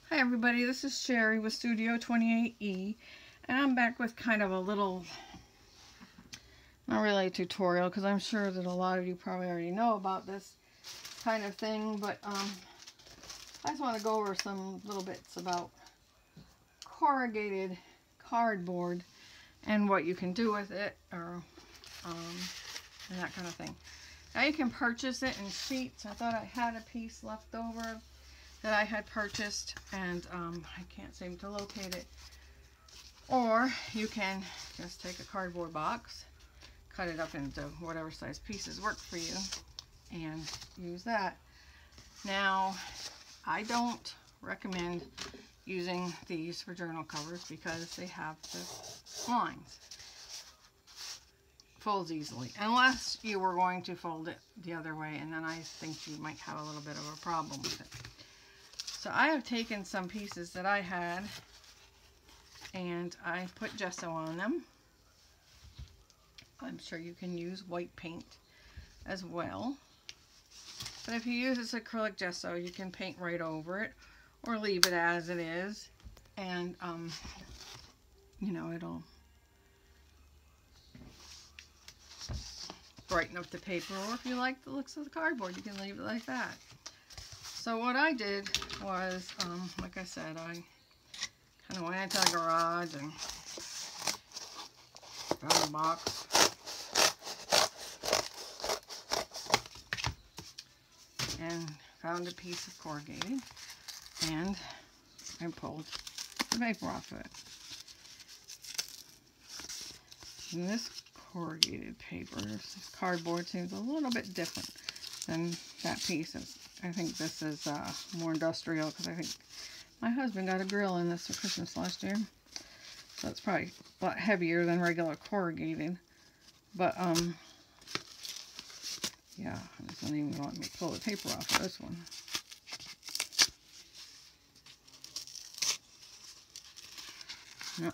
Hi everybody, this is Sherry with Studio 28E, and I'm back with kind of a little, not really a tutorial, because I'm sure that a lot of you probably already know about this kind of thing, but I just want to go over some little bits about corrugated cardboard and what you can do with it, or and that kind of thing. Now you can purchase it in sheets. I thought I had a piece left over that I had purchased, and I can't seem to locate it. Or you can just take a cardboard box, cut it up into whatever size pieces work for you, and use that. Now, I don't recommend using these for journal covers because they have the lines. Folds easily, unless you were going to fold it the other way, and then I think you might have a little bit of a problem with it. So I have taken some pieces that I had and I put gesso on them. I'm sure you can use white paint as well. But if you use this acrylic gesso, you can paint right over it or leave it as it is. And, you know, it'll brighten up the paper. Or if you like the looks of the cardboard, you can leave it like that. So what I did was, like I said, I kind of went into the garage and found a box. And found a piece of corrugated, and I pulled the paper off of it. And this corrugated paper, this cardboard, seems a little bit different than that piece. I think this is more industrial, because I think my husband got a grill in this for Christmas last year. So it's probably a lot heavier than regular corrugated. But, yeah, this doesn't even let me pull the paper off of this one.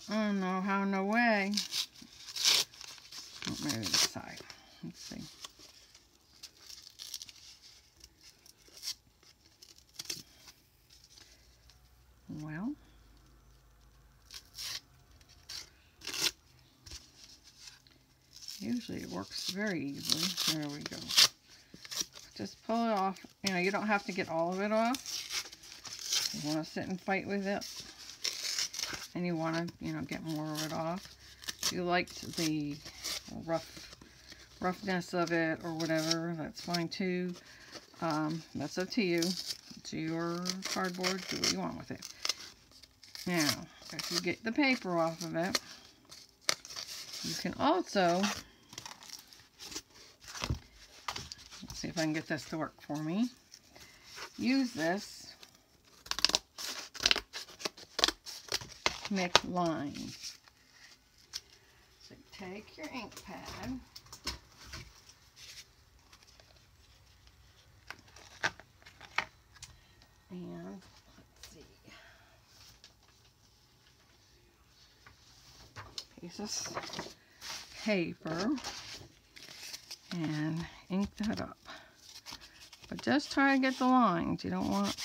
No how, no way. Oh, maybe this side. Let's see. Well, usually it works very easily. There we go. Just pull it off. You know, you don't have to get all of it off. You want to sit and fight with it, and you want to, you know, get more of it off. If you liked the roughness of it or whatever, that's fine too. That's up to you. It's your cardboard. Do what you want with it. Now, if you get the paper off of it, you can also, let's see if I can get this to work for me, use this to make lines. So take your ink pad, and pieces of paper and ink that up. But just try to get the lines. You don't want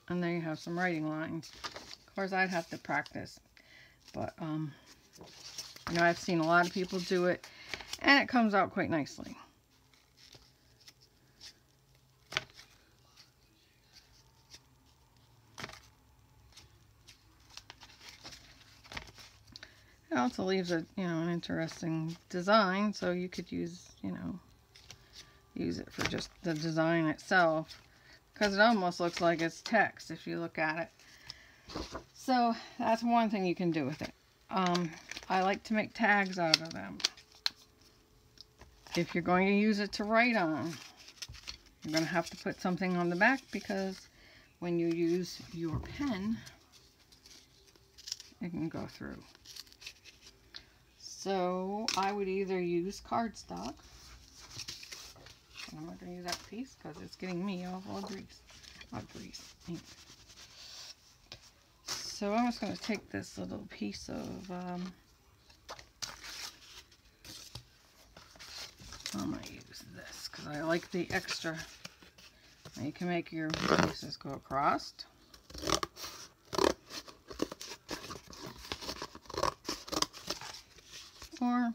and there you have some writing lines. Of course, I'd have to practice, but you know, I've seen a lot of people do it, and it comes out quite nicely. It also leaves a, you know, an interesting design, so you could use, you know, use it for just the design itself, because it almost looks like it's text if you look at it. So that's one thing you can do with it. I like to make tags out of them. If you're going to use it to write on, you're going to have to put something on the back, because when you use your pen, it can go through. So I would either use cardstock. I'm not going to use that piece because it's getting me all grease. Not grease, ink. So I'm just going to take this little piece of I'm going to use this because I like the extra. Now you can make your pieces go across. Or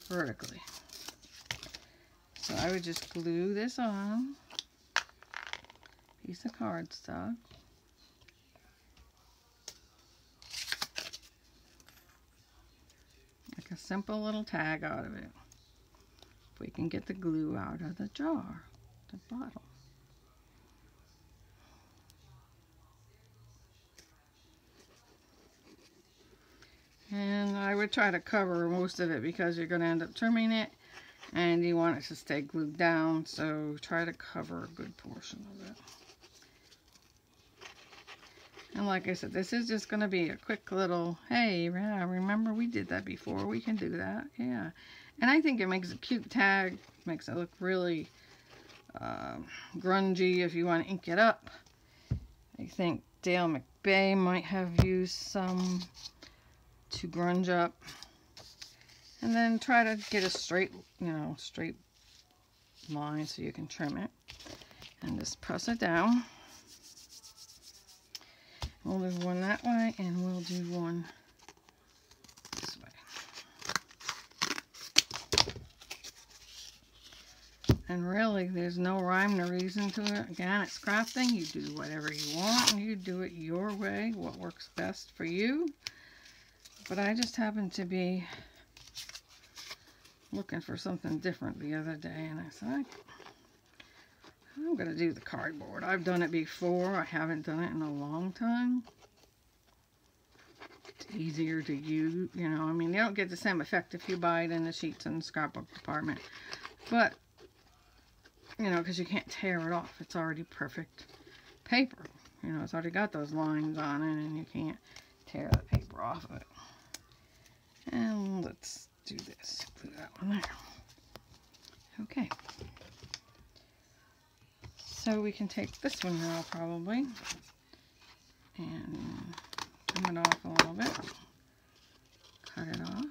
vertically. So I would just glue this on, piece of cardstock. Make a simple little tag out of it. If we can get the glue out of the jar, the bottle. And I would try to cover most of it because you're going to end up trimming it and you want it to stay glued down, so try to cover a good portion of it. And like I said, this is just going to be a quick little, hey, yeah, remember we did that before, we can do that, yeah. And I think it makes a cute tag, makes it look really grungy if you want to ink it up. I think Dale McBay might have used some to grunge up. And then try to get a straight, straight line so you can trim it. And just press it down. We'll do one that way and we'll do one this way. And really, there's no rhyme or reason to it. Again, it's crafting. You do whatever you want and you do it your way, what works best for you. But I just happen to be looking for something different the other day, and I said, I'm going to do the cardboard. I've done it before. I haven't done it in a long time. It's easier to use, I mean, you don't get the same effect if you buy it in the sheets and scrapbook department. But, because you can't tear it off. It's already perfect paper. It's already got those lines on it, and you can't tear the paper off of it. And let's do this. Glue that one there. Okay. So we can take this one now probably and trim it off a little bit. Cut it off.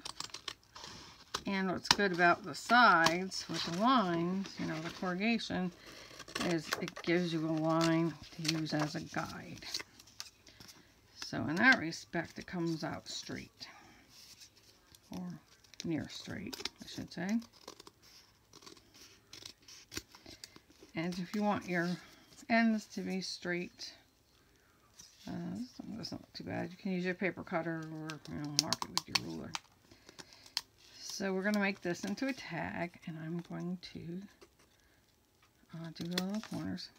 And what's good about the sides with the lines, the corrugation, is it gives you a line to use as a guide. So in that respect, it comes out straight. Or near straight, I should say. And if you want your ends to be straight, this doesn't look too bad. You can use your paper cutter or mark it with your ruler. So we're going to make this into a tag, and I'm going to do the little corners.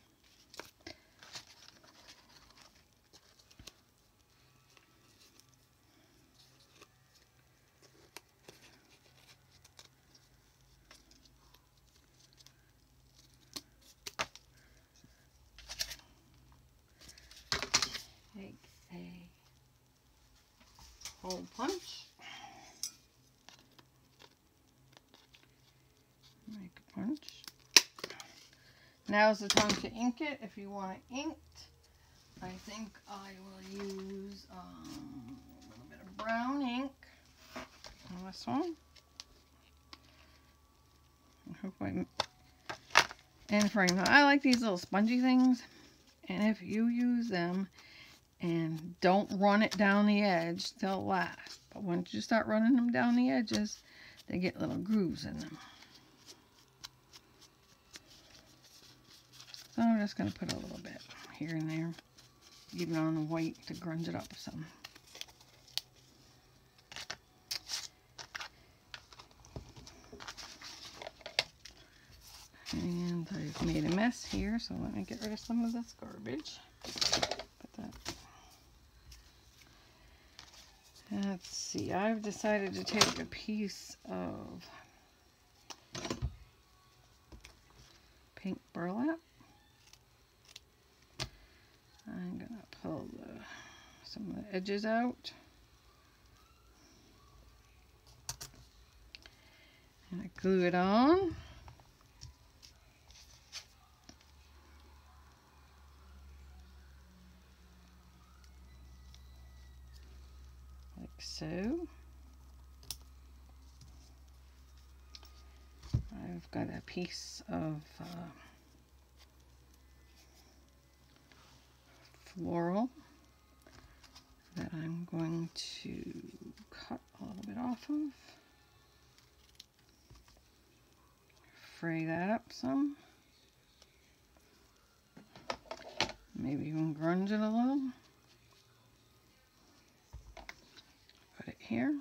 Hole punch. Make a punch. Now's the time to ink it. If you want it inked, I think I will use a little bit of brown ink on this one. I hope and frame. I like these little spongy things, and if you use them and don't run it down the edge, they'll last. But once you start running them down the edges, they get little grooves in them. So I'm just going to put a little bit here and there, even on the white to grunge it up some. And I've made a mess here, so let me get rid of some of this garbage. Put that. Let's see, I've decided to take a piece of pink burlap. I'm going to pull some of the edges out. And I glue it on. Like so. I've got a piece of floral that I'm going to cut a little bit off of. Fray that up some. Maybe even grunge it a little. Put it here.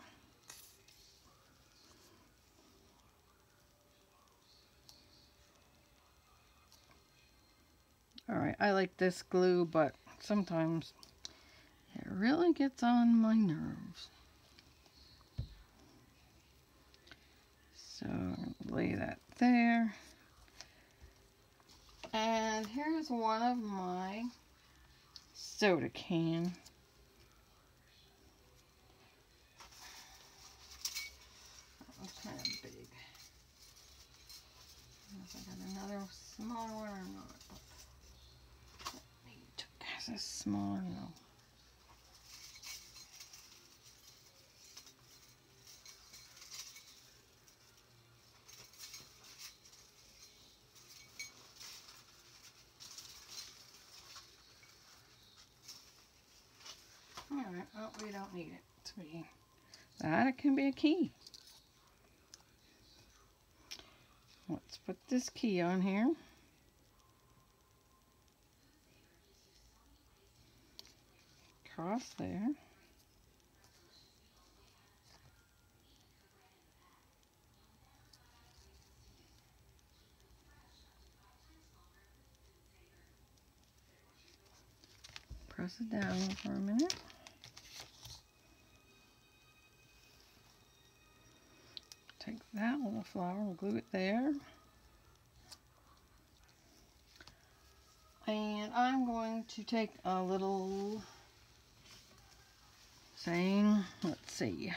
Alright, I like this glue, but sometimes it really gets on my nerves. So lay that there. And here's one of my soda can. That was kind of big. I don't know if I got another smaller one or not. But maybe has a smaller no. Alright, oh, we don't need it to be that. It can be a key. Let's put this key on here. Across there. Press it down for a minute. Take that little flower and glue it there. And I'm going to take a little saying, let's see.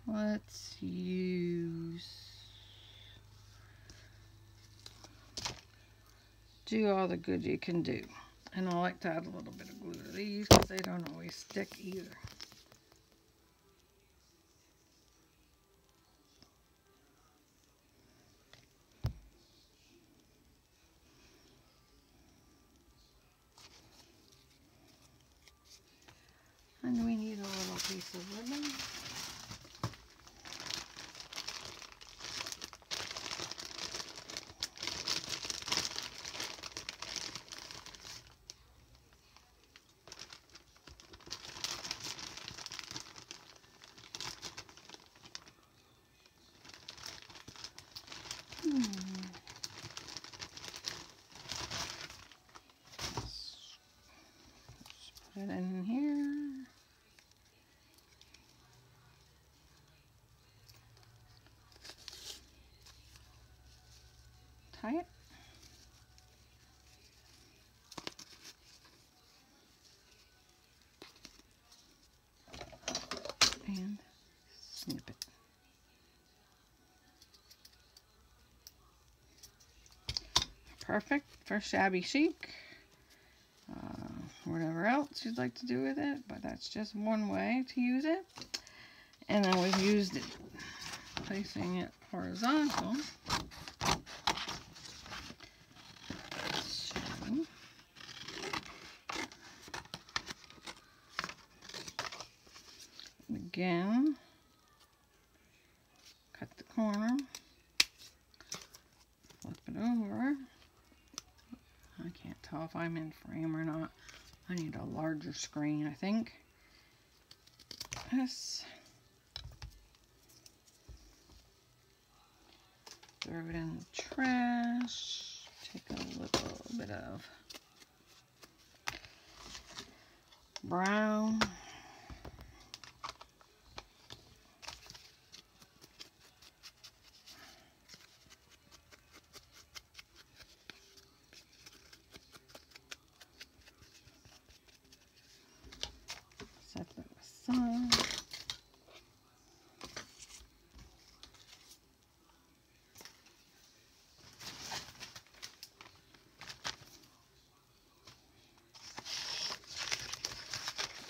Let's use do all the good you can do. And I like to add a little bit of glue to these because they don't always stick either. And we need a little piece of ribbon. Put it in here. Tie it. And snip it. Perfect for shabby chic. Whatever else you'd like to do with it, but that's just one way to use it. And then we've used it, placing it horizontal. So, again, cut the corner, flip it over. I can't tell if I'm in frame or not. I need a larger screen, I think. This. Throw it in the trash. Take a little bit of brown. Set that aside.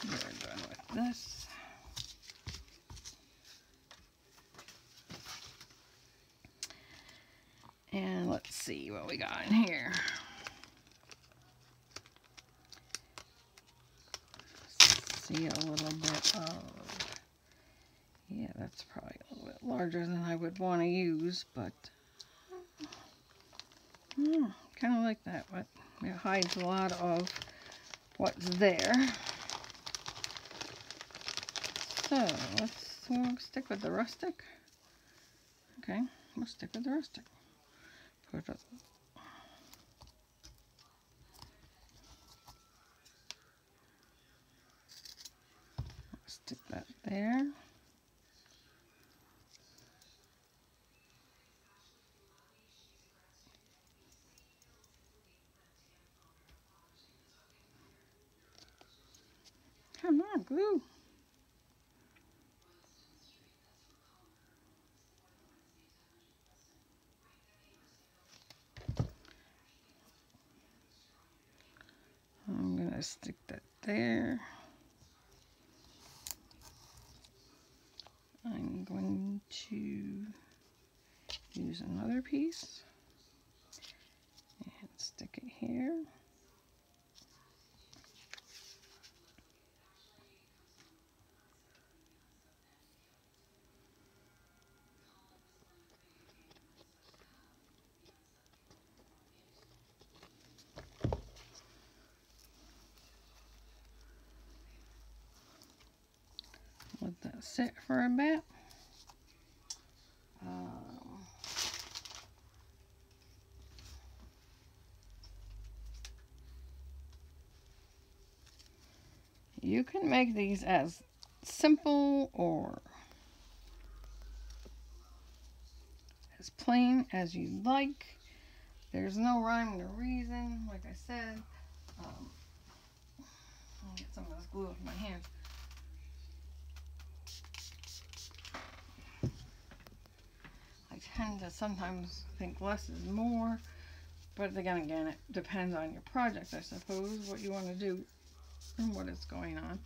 We're done with this. what we got in here. See a little bit of, yeah, that's probably a little bit larger than I would want to use, but kind of like that, but it hides a lot of what's there. So we'll stick with the rustic. Okay, we'll stick with the rustic. Put it, stick that there. Come on, glue. I'm gonna stick that there. I'm going to use another piece and stick it here. Let that sit for a bit. You can make these as simple or as plain as you like. There's no rhyme or reason, like I said. I'll get some of this glue off my hand. I tend to sometimes think less is more, but again, it depends on your project, I suppose, what you want to do and what is going on.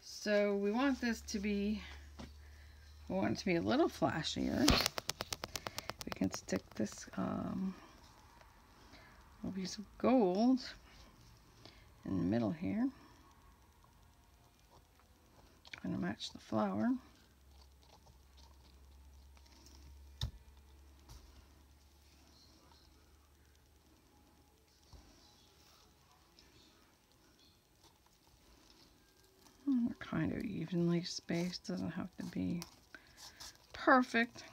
So we want this to be, we want it to be a little flashier. We can stick this little piece of gold in the middle here. Going to match the flower. They're kind of evenly spaced, doesn't have to be perfect.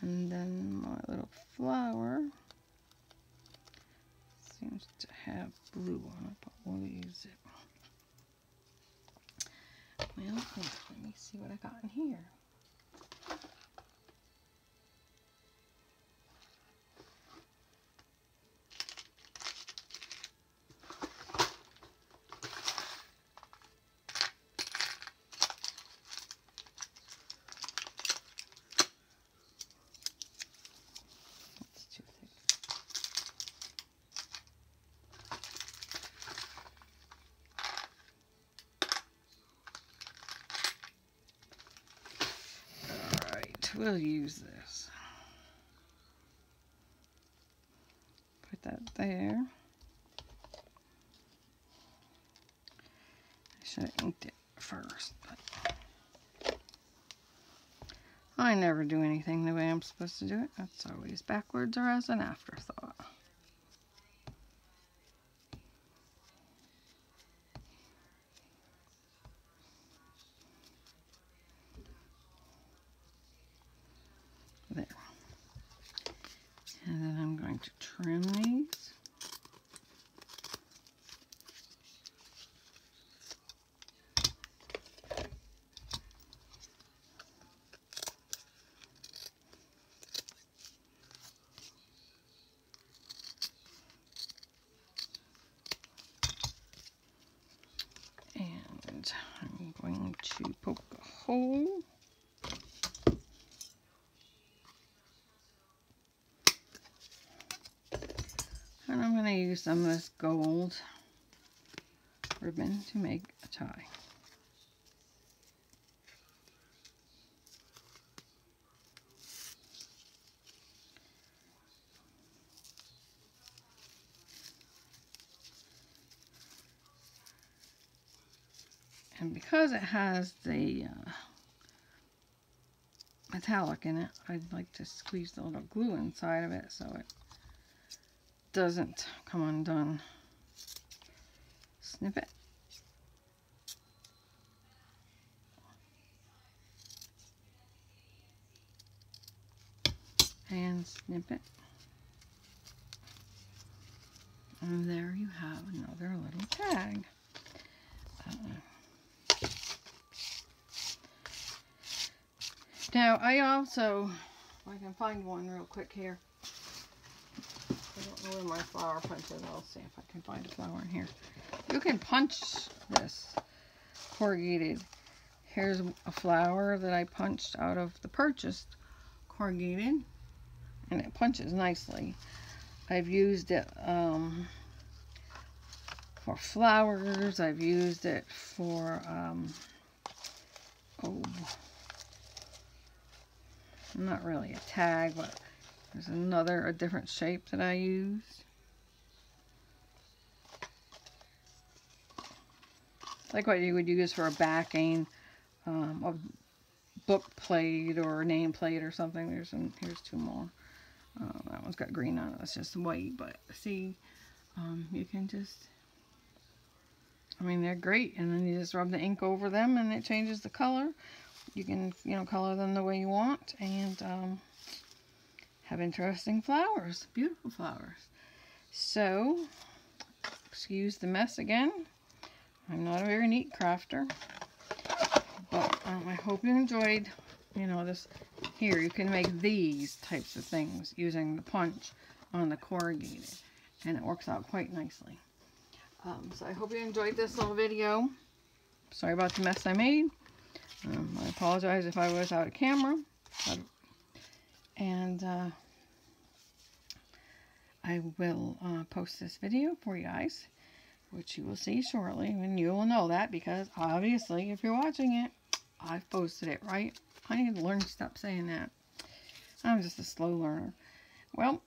And then my little flower seems to have blue on it, but we'll use it. Well, let me see what I got in here. We'll use this. Put that there. I should have inked it first, but I never do anything the way I'm supposed to do it. That's always backwards or as an afterthought. There. And then I'm going to trim these. And I'm going to poke a hole. And I'm going to use some of this gold ribbon to make a tie. And because it has the metallic in it, I'd like to squeeze the little glue inside of it so it doesn't come undone. Snip it. And snip it. And there you have another little tag. Now, I also, if I can find one real quick here. I don't know where my flower punch is. I'll see if I can find a flower in here. You can punch this corrugated. Here's a flower that I punched out of the purchased corrugated, and it punches nicely. I've used it for flowers. I've used it for not really a tag, but there's a different shape that I use. Like what you would use for a backing, a book plate or a name plate or something. Here's two more. That one's got green on it. That's just white, but see, you can just, I mean, they're great. And then you just rub the ink over them and it changes the color. You can, color them the way you want and have interesting flowers, beautiful flowers. So, excuse the mess again. I'm not a very neat crafter, but I hope you enjoyed, this. Here, you can make these types of things using the punch on the corrugated, and it works out quite nicely. So I hope you enjoyed this little video. Sorry about the mess I made. I apologize if I was out of camera. And I will post this video for you guys, which you will see shortly, and you will know that because obviously if you're watching it, I've posted it, right? I need to learn to stop saying that. I'm just a slow learner. Well,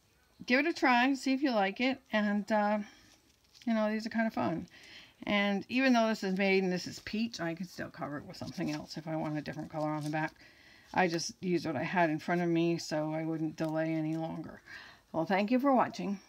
give it a try, see if you like it, and these are kind of fun. And even though this is made and this is peach, I can still cover it with something else if I want a different color on the back. I just used what I had in front of me so I wouldn't delay any longer. Well, thank you for watching.